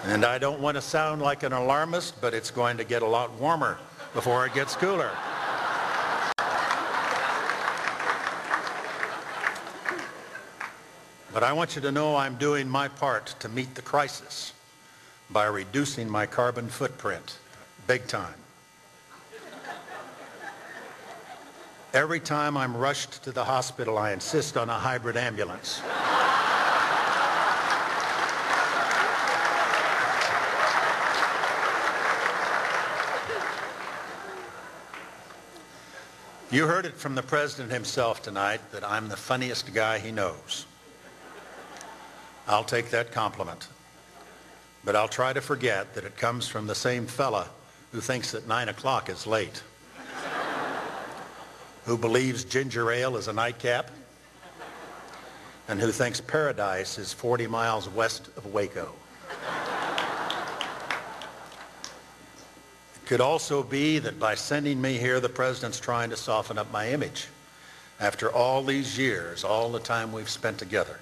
And I don't want to sound like an alarmist, but it's going to get a lot warmer before it gets cooler. But I want you to know I'm doing my part to meet the crisis by reducing my carbon footprint big time. Every time I'm rushed to the hospital, I insist on a hybrid ambulance. You heard it from the President himself tonight that I'm the funniest guy he knows. I'll take that compliment. But I'll try to forget that it comes from the same fella who thinks that 9 o'clock is late, who believes ginger ale is a nightcap, and who thinks paradise is 40 miles west of Waco. It could also be that by sending me here, the President's trying to soften up my image. After all these years, all the time we've spent together,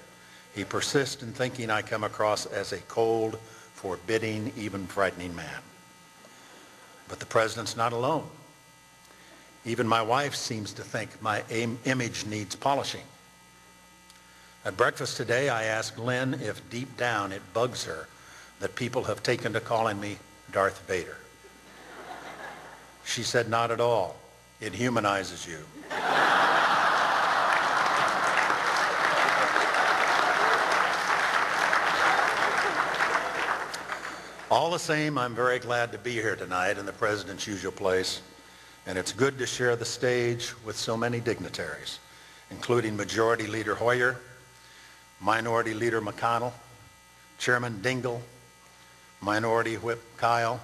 he persists in thinking I come across as a cold, forbidding, even frightening man. But the President's not alone. Even my wife seems to think my image needs polishing. At breakfast today, I asked Lynn if deep down it bugs her that people have taken to calling me Darth Vader. She said, not at all. It humanizes you. All the same, I'm very glad to be here tonight in the President's usual place, and it's good to share the stage with so many dignitaries, including Majority Leader Hoyer, Minority Leader McConnell, Chairman Dingell, Minority Whip Kyle,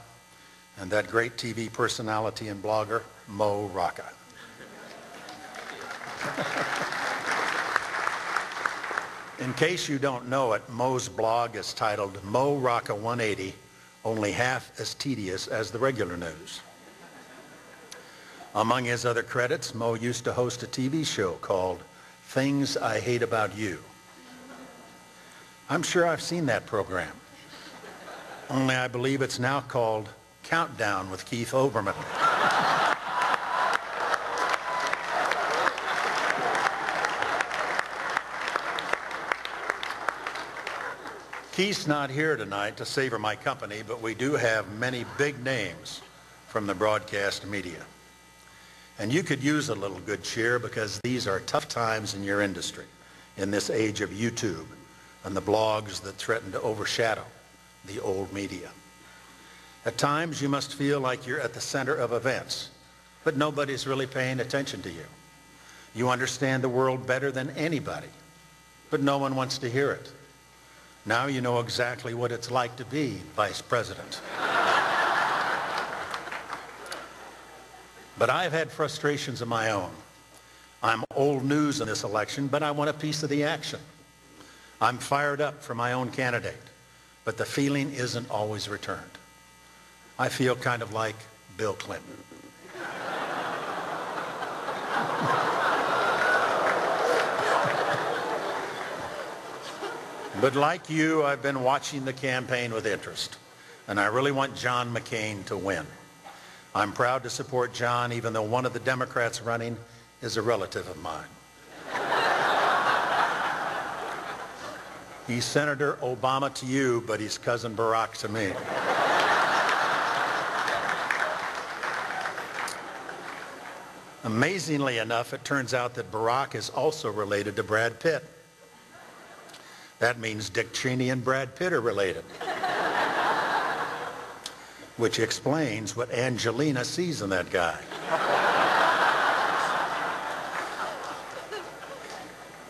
and that great TV personality and blogger, Mo Rocca. In case you don't know it, Mo's blog is titled Mo Rocca 180, only half as tedious as the regular news. Among his other credits, Mo used to host a TV show called Things I Hate About You. I'm sure I've seen that program, only I believe it's now called Countdown with Keith Olbermann. Keith's not here tonight to savor my company, but we do have many big names from the broadcast media. And you could use a little good cheer because these are tough times in your industry in this age of YouTube and the blogs that threaten to overshadow the old media. At times, you must feel like you're at the center of events, but nobody's really paying attention to you. You understand the world better than anybody, but no one wants to hear it. Now you know exactly what it's like to be Vice President. But I've had frustrations of my own. I'm old news in this election, but I want a piece of the action. I'm fired up for my own candidate, but the feeling isn't always returned. I feel kind of like Bill Clinton. But like you, I've been watching the campaign with interest, and I really want John McCain to win. I'm proud to support John, even though one of the Democrats running is a relative of mine. He's Senator Obama to you, but he's cousin Barack to me. Amazingly enough, it turns out that Barack is also related to Brad Pitt. That means Dick Cheney and Brad Pitt are related. Which explains what Angelina sees in that guy.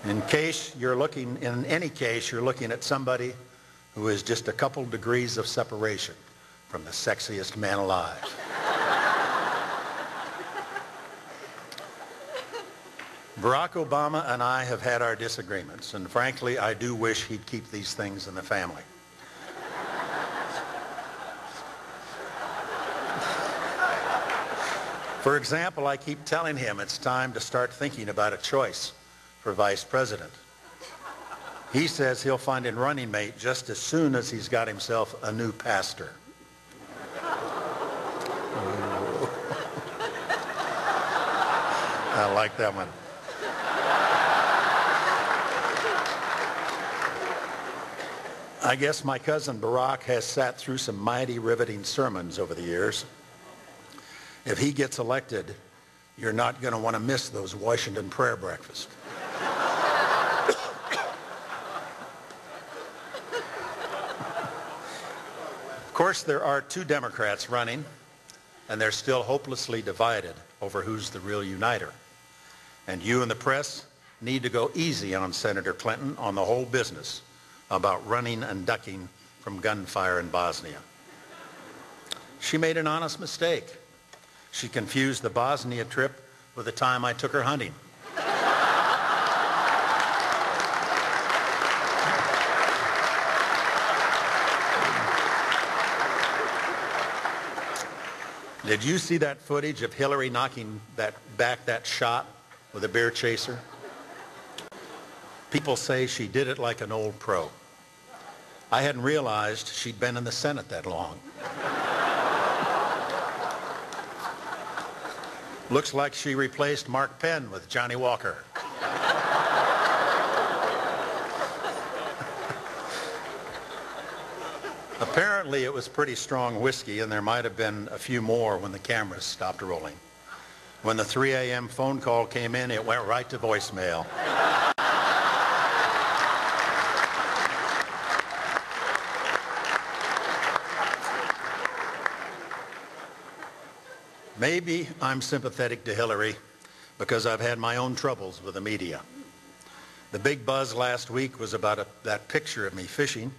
In any case, you're looking at somebody who is just a couple degrees of separation from the sexiest man alive. Barack Obama and I have had our disagreements, and frankly, I do wish he'd keep these things in the family. For example, I keep telling him it's time to start thinking about a choice for Vice President. He says he'll find a running mate just as soon as he's got himself a new pastor. I like that one. I guess my cousin Barack has sat through some mighty riveting sermons over the years. If he gets elected, you're not going to want to miss those Washington prayer breakfasts. Of course, there are two Democrats running, and they're still hopelessly divided over who's the real uniter. And you and the press need to go easy on Senator Clinton on the whole business about running and ducking from gunfire in Bosnia. She made an honest mistake. She confused the Bosnia trip with the time I took her hunting. Did you see that footage of Hillary knocking back that shot with a bear chaser? People say she did it like an old pro. I hadn't realized she'd been in the Senate that long. Looks like she replaced Mark Penn with Johnny Walker. Apparently it was pretty strong whiskey, and there might have been a few more when the cameras stopped rolling. When the 3 a.m. phone call came in, it went right to voicemail. Maybe I'm sympathetic to Hillary because I've had my own troubles with the media. The big buzz last week was about that picture of me fishing.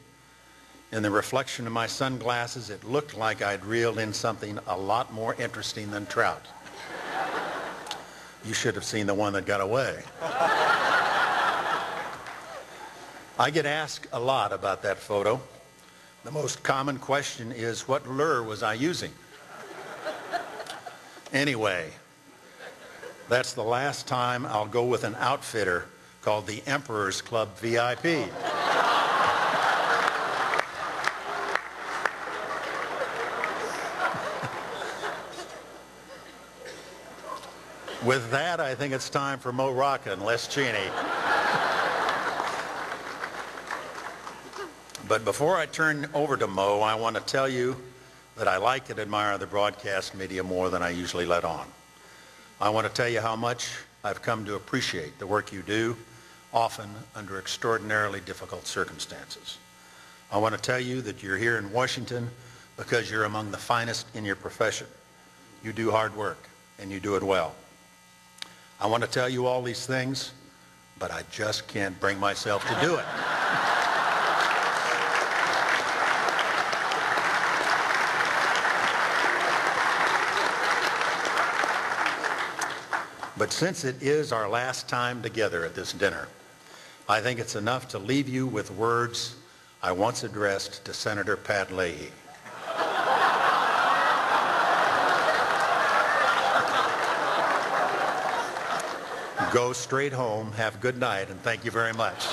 In the reflection of my sunglasses, it looked like I'd reeled in something a lot more interesting than trout. You should have seen the one that got away. I get asked a lot about that photo. The most common question is, what lure was I using? Anyway, that's the last time I'll go with an outfitter called the Emperor's Club VIP. With that, I think it's time for Mo Rocca and Les Cheney. But before I turn over to Mo, I want to tell you that I like and admire the broadcast media more than I usually let on. I want to tell you how much I've come to appreciate the work you do, often under extraordinarily difficult circumstances. I want to tell you that you're here in Washington because you're among the finest in your profession. You do hard work, and you do it well. I want to tell you all these things, but I just can't bring myself to do it. But since it is our last time together at this dinner, I think it's enough to leave you with words I once addressed to Senator Pat Leahy. Go straight home, have a good night, and thank you very much.